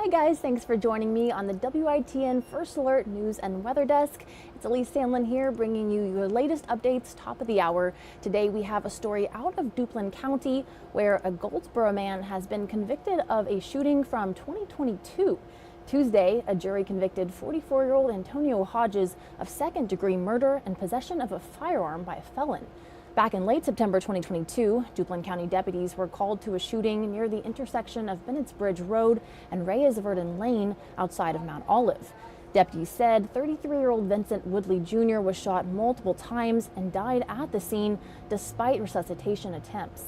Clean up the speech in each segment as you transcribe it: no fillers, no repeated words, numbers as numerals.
Hi guys, thanks for joining me on the WITN First Alert News and Weather Desk. It's Elise Sandlin here bringing you your latest updates top of the hour. Today we have a story out of Duplin County where a Goldsboro man has been convicted of a shooting from 2022. Tuesday, a jury convicted 44-year-old Antonio Hodges of second-degree murder and possession of a firearm by a felon. Back in late September 2022, Duplin County deputies were called to a shooting near the intersection of Bennett's Bridge Road and Reyes-Verdon Lane outside of Mount Olive. Deputies said 33-year-old Vincent Woodley Jr. was shot multiple times and died at the scene despite resuscitation attempts.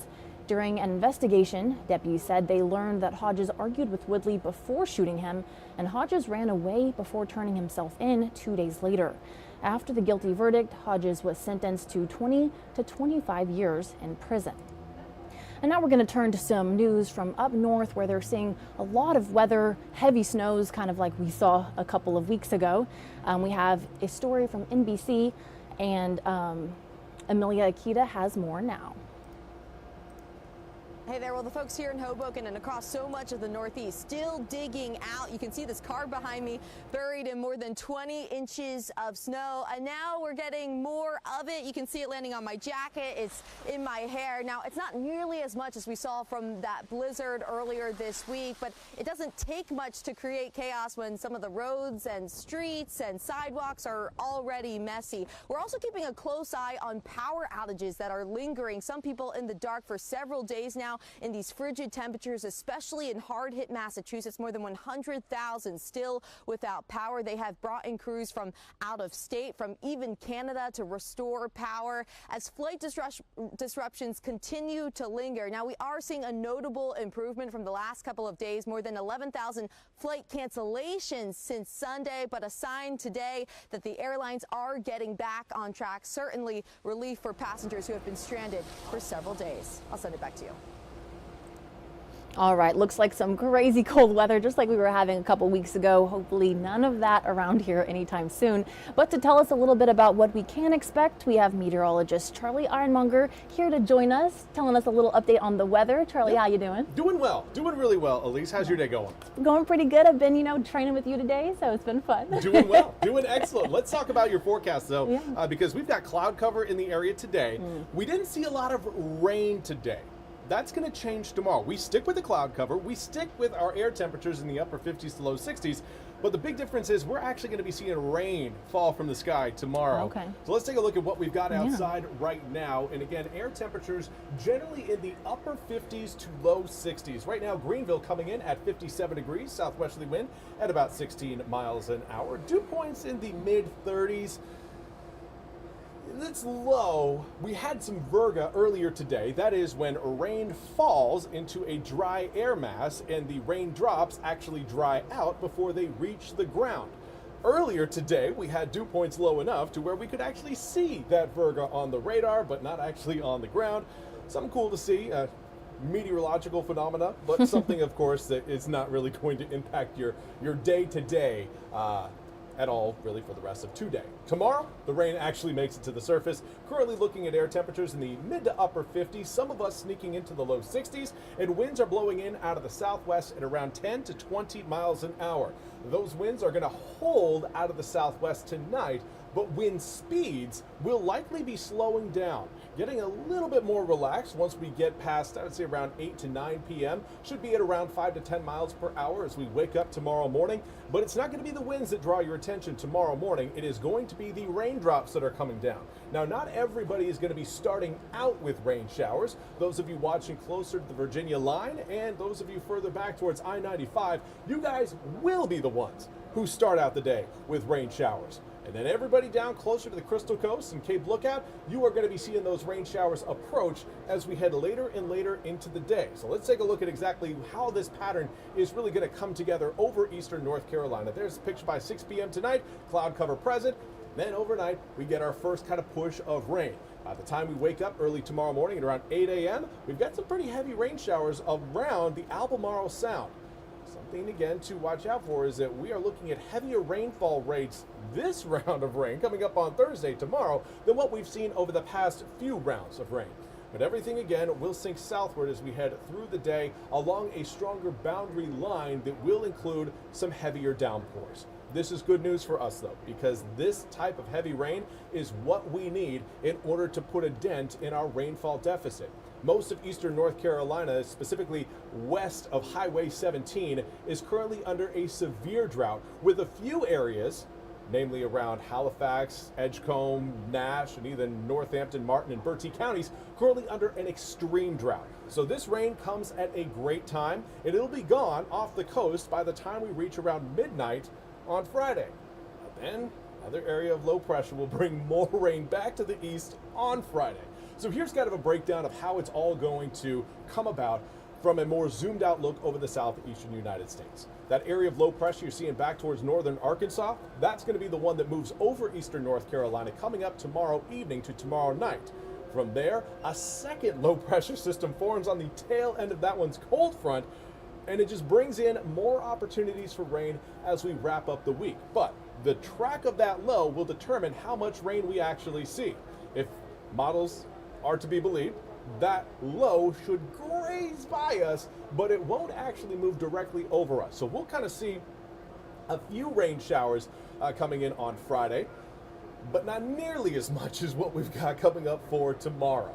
During an investigation, deputies said they learned that Hodges argued with Woodley before shooting him, and Hodges ran away before turning himself in 2 days later. After the guilty verdict, Hodges was sentenced to 20 to 25 years in prison. And now we're going to turn to some news from up north where they're seeing a lot of weather, heavy snows, kind of like we saw a couple of weeks ago. We have a story from NBC, and Amelia Akita has more now. Hey there, well, the folks here in Hoboken and across so much of the Northeast still digging out. You can see this car behind me buried in more than 20 inches of snow, and now we're getting more of it. You can see it landing on my jacket. It's in my hair. Now, it's not nearly as much as we saw from that blizzard earlier this week, but it doesn't take much to create chaos when some of the roads and streets and sidewalks are already messy. We're also keeping a close eye on power outages that are lingering. Some people in the dark for several days now in these frigid temperatures, especially in hard-hit Massachusetts. More than 100,000 still without power. They have brought in crews from out of state, from even Canada, to restore power as flight disruptions continue to linger. Now, we are seeing a notable improvement from the last couple of days. More than 11,000 flight cancellations since Sunday, but a sign today that the airlines are getting back on track. Certainly relief for passengers who have been stranded for several days. I'll send it back to you. All right, looks like some crazy cold weather, just like we were having a couple weeks ago. Hopefully none of that around here anytime soon. But to tell us a little bit about what we can expect, we have meteorologist Charlie Ironmonger here to join us, telling us a little update on the weather. Charlie, how you doing? Doing well, doing really well. Elise, how's your day going? Going pretty good. I've been, training with you today, so it's been fun. Doing well, doing excellent. Let's talk about your forecast, though, because we've got cloud cover in the area today. We didn't see a lot of rain today. That's going to change tomorrow. We stick with the cloud cover. We stick with our air temperatures in the upper 50s to low 60s. But the big difference is we're actually going to be seeing rain fall from the sky tomorrow. Okay. So let's take a look at what we've got outside right now. And again, air temperatures generally in the upper 50s to low 60s. Right now, Greenville coming in at 57 degrees, southwesterly wind at about 16 miles an hour. Dew points in the mid 30s. It's low. We had some virga earlier today. That is when rain falls into a dry air mass and the raindrops actually dry out before they reach the ground. Earlier today, we had dew points low enough to where we could actually see that virga on the radar, but not actually on the ground. Something cool to see. Meteorological phenomena, but something, of course, that is not really going to impact your day-to-day at all, really, for the rest of today. Tomorrow, the rain actually makes it to the surface. Currently looking at air temperatures in the mid to upper 50s, some of us sneaking into the low 60s, and winds are blowing in out of the southwest at around 10 to 20 miles an hour. Those winds are going to hold out of the southwest tonight, but wind speeds will likely be slowing down, getting a little bit more relaxed once we get past, I would say, around 8 to 9 p.m. Should be at around 5 to 10 miles per hour as we wake up tomorrow morning. But it's not going to be the winds that draw your attention tomorrow morning. It is going to be the raindrops that are coming down. Now, not everybody is going to be starting out with rain showers. Those of you watching closer to the Virginia line and those of you further back towards I-95, you guys will be the ones who start out the day with rain showers. And then everybody down closer to the Crystal Coast and Cape Lookout, you are going to be seeing those rain showers approach as we head later and later into the day. So let's take a look at exactly how this pattern is really going to come together over eastern North Carolina. There's a picture by 6 p.m. tonight, cloud cover present. Then overnight, we get our first kind of push of rain. By the time we wake up early tomorrow morning at around 8 a.m., we've got some pretty heavy rain showers around the Albemarle Sound. Something again to watch out for is that we are looking at heavier rainfall rates this round of rain coming up on Thursday tomorrow than what we've seen over the past few rounds of rain. but everything again will sink southward as we head through the day along a stronger boundary line that will include some heavier downpours. This is good news for us though, because this type of heavy rain is what we need in order to put a dent in our rainfall deficit. Most of eastern North Carolina, specifically west of Highway 17, is currently under a severe drought, with a few areas, namely around Halifax, Edgecombe, Nash, and even Northampton, Martin, and Bertie counties, currently under an extreme drought. So this rain comes at a great time, and it'll be gone off the coast by the time we reach around midnight on Friday. Then another area of low pressure will bring more rain back to the east on Friday. So here's kind of a breakdown of how it's all going to come about from a more zoomed out look over the southeastern United States. That area of low pressure you're seeing back towards northern Arkansas, that's going to be the one that moves over eastern North Carolina coming up tomorrow evening to tomorrow night. From there, a second low pressure system forms on the tail end of that one's cold front, and it just brings in more opportunities for rain as we wrap up the week. But the track of that low will determine how much rain we actually see. If models are to be believed, that low should graze by us, but it won't actually move directly over us. So we'll kind of see a few rain showers coming in on Friday, but not nearly as much as what we've got coming up for tomorrow.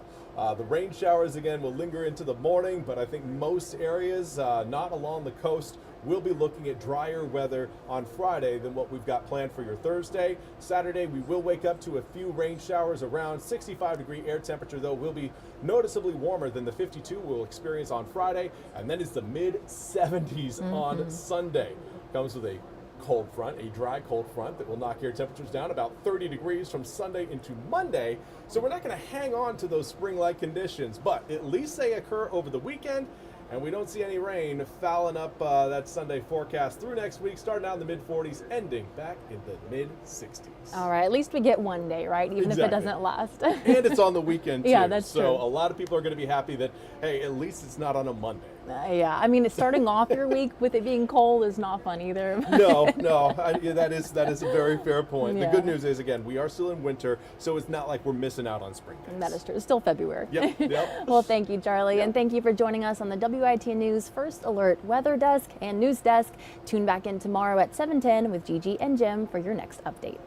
The rain showers again will linger into the morning, but I think most areas not along the coast will be looking at drier weather on Friday than what we've got planned for your Thursday. Saturday, we will wake up to a few rain showers. Around 65-degree air temperature, though, will be noticeably warmer than the 52 we'll experience on Friday, and then it's the mid-70s on Sunday. Comes with a cold front, a dry cold front that will knock air temperatures down about 30 degrees from Sunday into Monday. So we're not going to hang on to those spring-like conditions, but at least they occur over the weekend, and we don't see any rain fouling up that Sunday forecast through next week, starting out in the mid-40s, ending back in the mid-60s. All right, at least we get one day, right? Even if it doesn't last. And it's on the weekend, too. Yeah, that's true. So a lot of people are going to be happy that, hey, at least it's not on a Monday. Yeah, I mean, starting off your week with it being cold is not fun either. No, that is a very fair point. Yeah. The good news is, again, we are still in winter, so it's not like we're missing out on spring days. That is true. It's still February. Yep. Well, thank you, Charlie, Yep. and thank you for joining us on the WITN News First Alert Weather Desk and News Desk. Tune back in tomorrow at 7:10 with Gigi and Jim for your next update.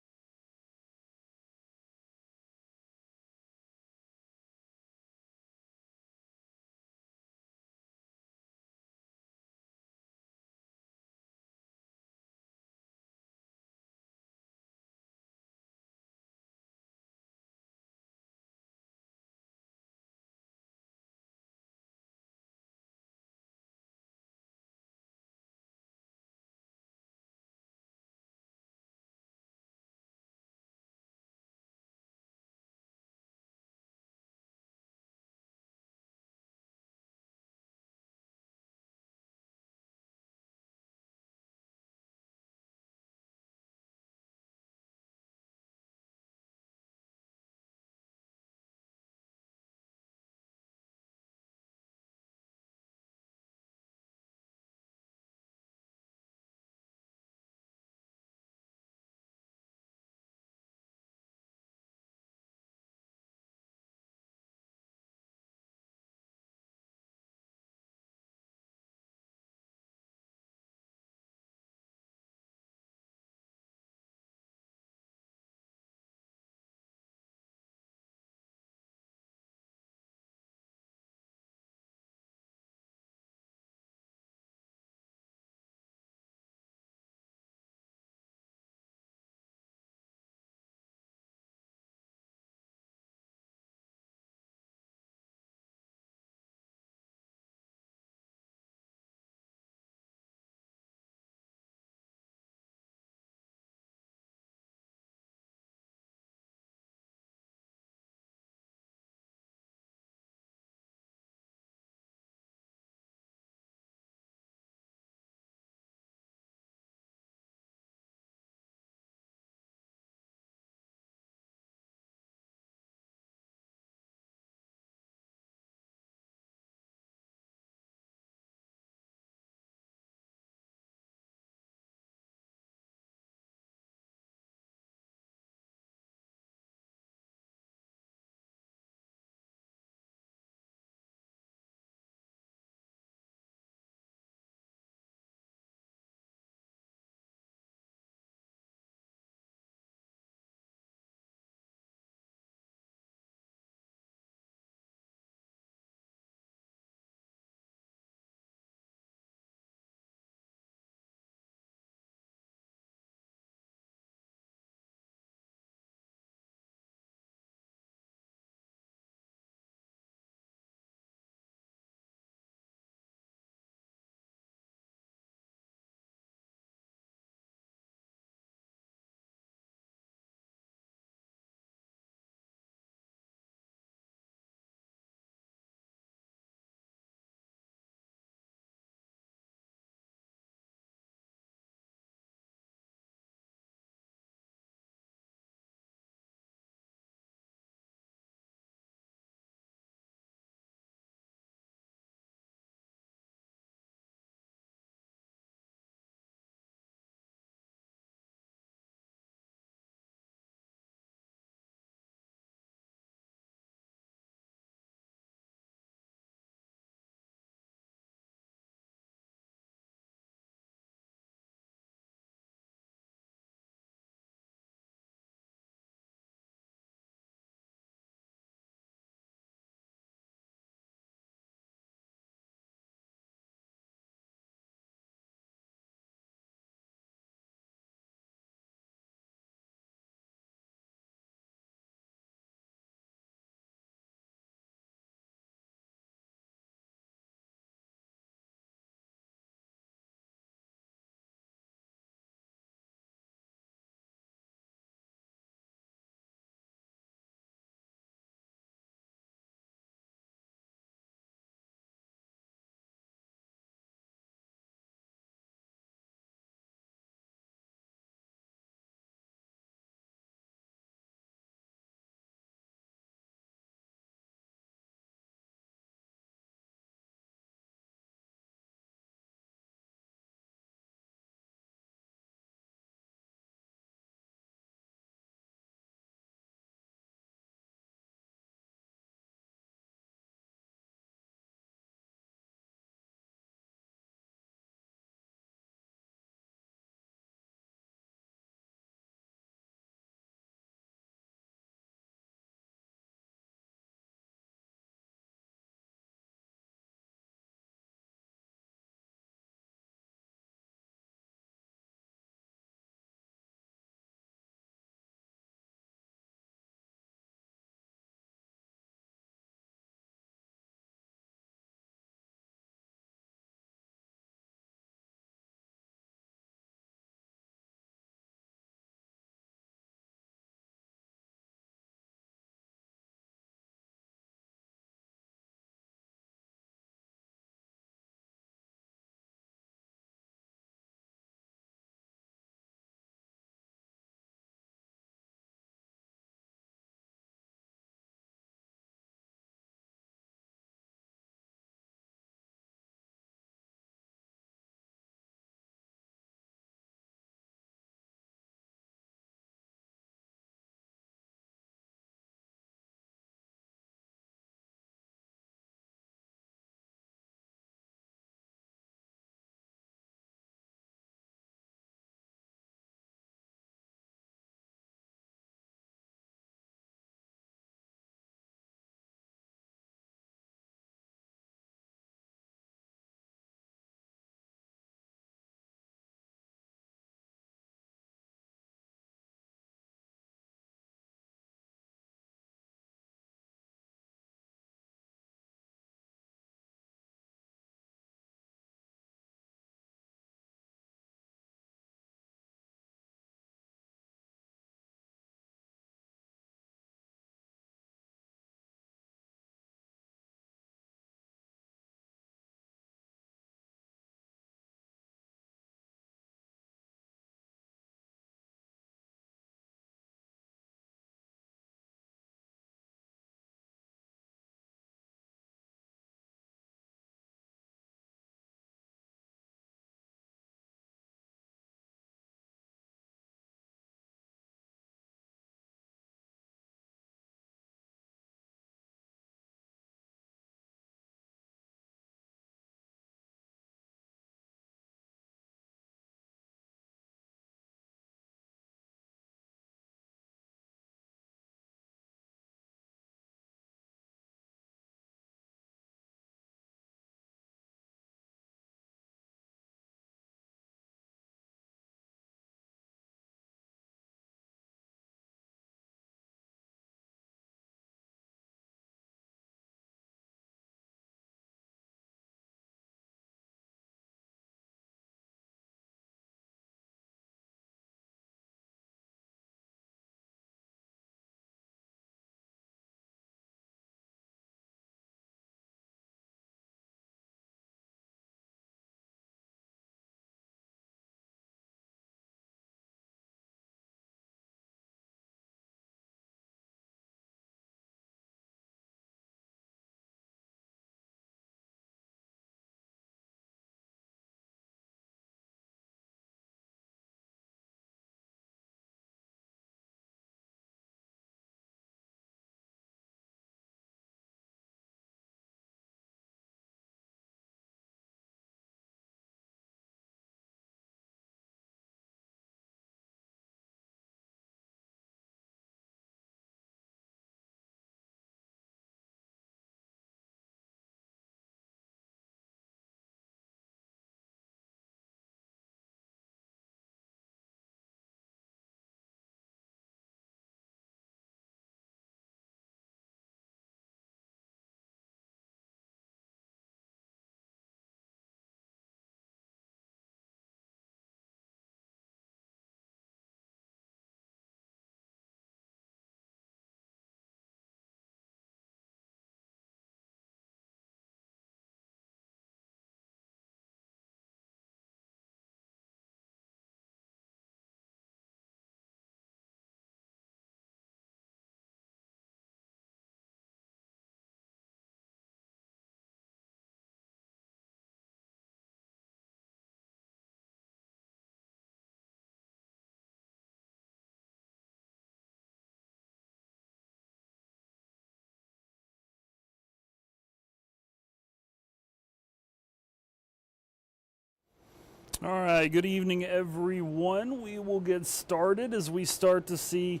All right, good evening, everyone. We will get started as we start to see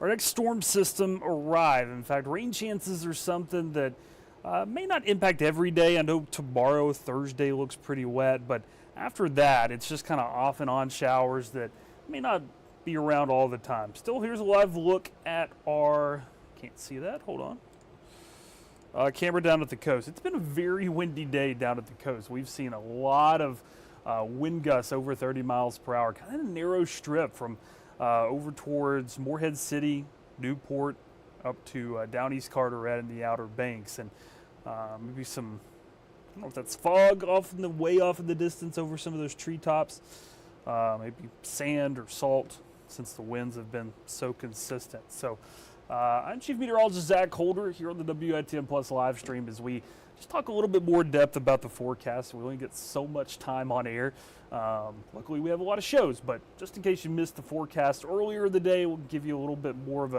our next storm system arrive. In fact, rain chances are something that may not impact every day. I know tomorrow, Thursday, looks pretty wet, but after that, it's just kind of off and on showers that may not be around all the time. Still, here's a live look at our, can't see that, hold on, camera down at the coast. It's been a very windy day down at the coast. We've seen a lot of wind gusts over 30 miles per hour, kind of a narrow strip from over towards Morehead City, Newport, up to down East Carteret and the Outer Banks. And maybe some, I don't know if that's fog way off in the distance over some of those treetops. Maybe sand or salt, since the winds have been so consistent. So I'm Chief Meteorologist Zach Holder here on the WITN Plus live stream as we just talk a little bit more depth about the forecast. We only get so much time on air. Luckily, we have a lot of shows, but just in case you missed the forecast earlier in the day, we'll give you a little bit more of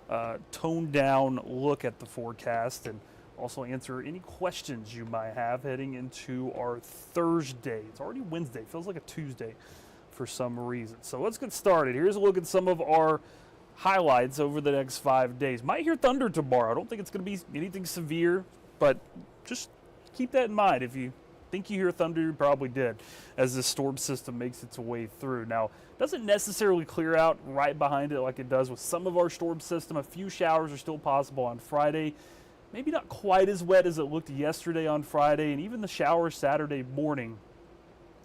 a toned-down look at the forecast and also answer any questions you might have heading into our Thursday. It's already Wednesday. It feels like a Tuesday for some reason. So let's get started. Here's a look at some of our highlights over the next 5 days. Might hear thunder tomorrow. I don't think it's going to be anything severe, but just keep that in mind. If you think you hear thunder, you probably did, as this storm system makes its way through. Now, it doesn't necessarily clear out right behind it like it does with some of our storm system. A few showers are still possible on Friday. Maybe not quite as wet as it looked yesterday on Friday, and even the showers Saturday morning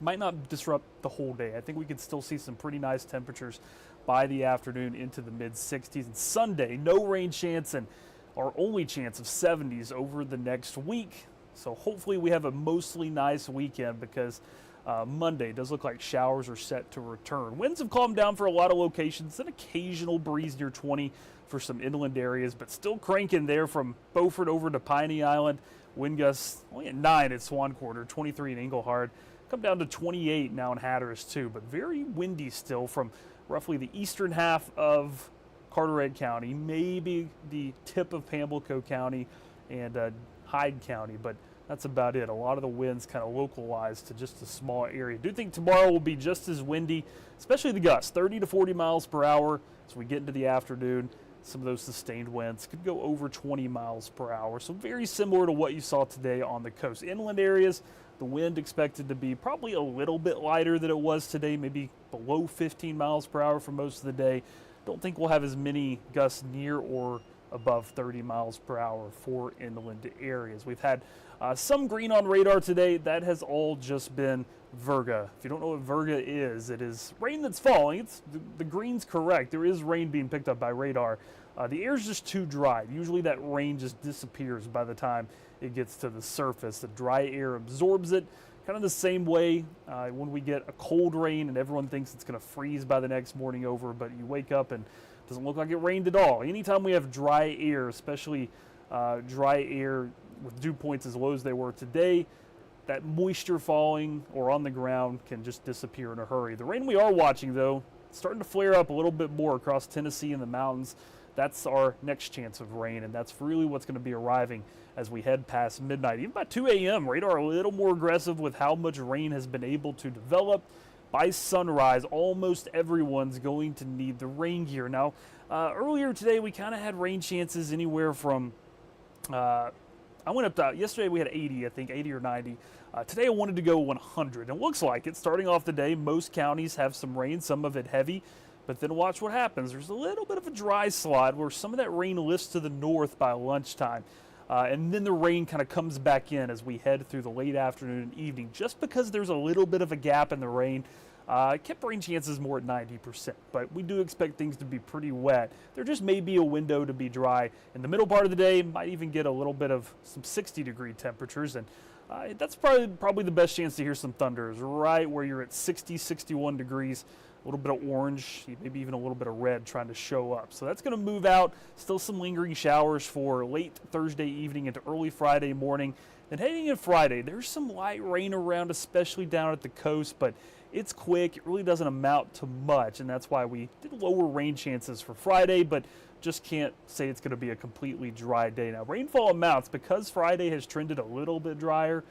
might not disrupt the whole day. I think we could still see some pretty nice temperatures by the afternoon into the mid-60s. And Sunday, no rain chance and our only chance of 70s over the next week. So hopefully we have a mostly nice weekend because Monday does look like showers are set to return. Winds have calmed down for a lot of locations. An occasional breeze near 20 for some inland areas, but still cranking there from Beaufort over to Piney Island. Wind gusts only at 9 at Swan Quarter, 23 in Englehart. Come down to 28 now in Hatteras too, but very windy still from roughly the eastern half of Carteret County, maybe the tip of Pamlico County and Hyde County, but that's about it. A lot of the winds kind of localized to just a small area. I do think tomorrow will be just as windy, especially the gusts, 30 to 40 miles per hour as we get into the afternoon. Some of those sustained winds could go over 20 miles per hour, so very similar to what you saw today on the coast. Inland areas, the wind expected to be probably a little bit lighter than it was today, maybe below 15 miles per hour for most of the day. Don't think we'll have as many gusts near or above 30 miles per hour for inland areas. We've had some green on radar today. That has all just been Virga. If you don't know what Virga is, it is rain that's falling. The green's correct. There is rain being picked up by radar. The air's just too dry. Usually that rain just disappears by the time it gets to the surface. The dry air absorbs it, kind of the same way when we get a cold rain and everyone thinks it's going to freeze by the next morning over, but you wake up and it doesn't look like it rained at all. Anytime we have dry air, especially dry air with dew points as low as they were today, that moisture falling or on the ground can just disappear in a hurry. The rain we are watching, though, starting to flare up a little bit more across Tennessee and the mountains. That's our next chance of rain, and that's really what's going to be arriving as we head past midnight. Even by 2 a.m., radar a little more aggressive with how much rain has been able to develop. By sunrise, almost everyone's going to need the rain gear. Now, earlier today, we kind of had rain chances anywhere from, I went up to, yesterday we had 80, I think, 80 or 90. Today I wanted to go 100. And it looks like it. Starting off the day, most counties have some rain, some of it heavy. But then watch what happens. There's a little bit of a dry slide where some of that rain lifts to the north by lunchtime. And then the rain kind of comes back in as we head through the late afternoon and evening. Just because there's a little bit of a gap in the rain, kept rain chances more at 90%. But we do expect things to be pretty wet. There just may be a window to be dry in the middle part of the day. Might even get a little bit of some 60-degree temperatures. And that's probably the best chance to hear some thunder is right where you're at 60, 61 degrees. A little bit of orange, maybe even a little bit of red trying to show up. So that's going to move out. Still some lingering showers for late Thursday evening into early Friday morning. Then heading into Friday, there's some light rain around, especially down at the coast, but it's quick. It really doesn't amount to much, and that's why we did lower rain chances for Friday, but just can't say it's going to be a completely dry day. Now, rainfall amounts, because Friday has trended a little bit drier,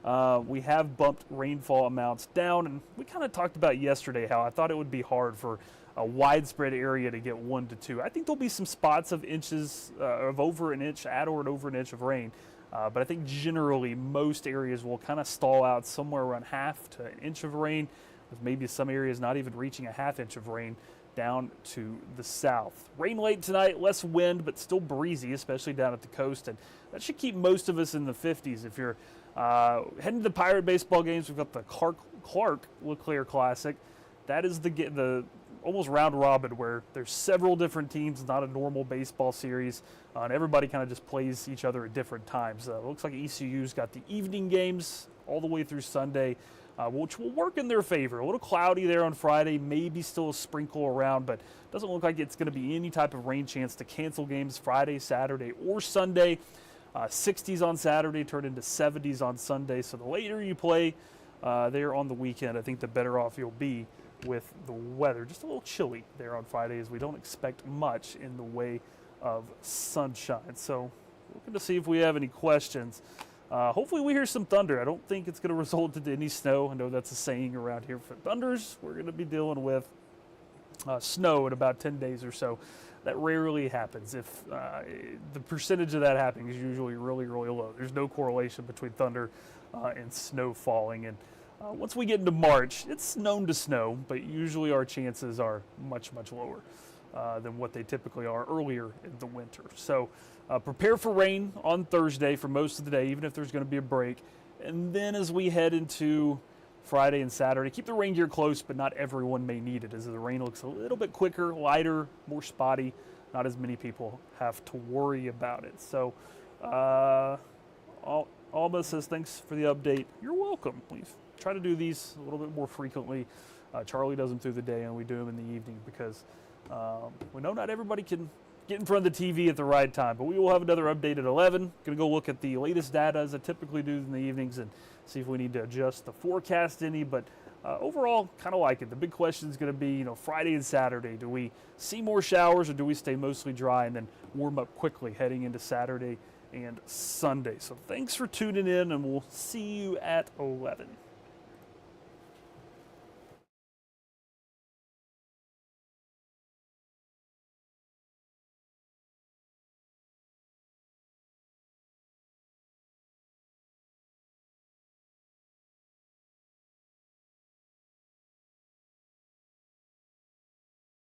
We have bumped rainfall amounts down, and we kind of talked about yesterday how I thought it would be hard for a widespread area to get 1 to 2. I think there'll be some spots of inches of over an inch, at or over an inch of rain. But I think generally most areas will kind of stall out somewhere around half to an inch of rain, with maybe some areas not even reaching a half inch of rain down to the south. Rain late tonight, less wind, but still breezy, especially down at the coast, and that should keep most of us in the 50s. If you're heading to the Pirate baseball games, we've got the Clark LeClaire Classic. That is the almost round robin where there's several different teams, not a normal baseball series, and everybody kind of just plays each other at different times. It looks like ECU's got the evening games all the way through Sunday, which will work in their favor. A little cloudy there on Friday, maybe still a sprinkle around, but doesn't look like it's going to be any type of rain chance to cancel games Friday, Saturday, or Sunday. 60s on Saturday turned into 70s on Sunday, so the later you play there on the weekend, I think the better off you'll be with the weather. Just a little chilly there on Friday, as we don't expect much in the way of sunshine. So looking to see if we have any questions. Hopefully we hear some thunder. I don't think it's going to result into any snow. I know that's a saying around here for thunders. We're going to be dealing with snow in about 10 days or so. That rarely happens. If the percentage of that happening is usually really, really low. There's no correlation between thunder and snow falling. And once we get into March, it's known to snow, but usually our chances are much, much lower than what they typically are earlier in the winter. So prepare for rain on Thursday for most of the day, even if there's going to be a break. And then as we head into Friday and Saturday, keep the rain gear close, but not everyone may need it, as the rain looks a little bit quicker, lighter, more spotty. Not as many people have to worry about it. So Alma says, thanks for the update. You're welcome. We've tried to do these a little bit more frequently. Charlie does them through the day, and we do them in the evening because we know not everybody can get in front of the TV at the right time. But we will have another update at 11. Going to go look at the latest data, as I typically do in the evenings, and see if we need to adjust the forecast any. But overall, kind of like it. The big question is going to be, Friday and Saturday. Do we see more showers, or do we stay mostly dry and then warm up quickly heading into Saturday and Sunday? So thanks for tuning in, and we'll see you at 11.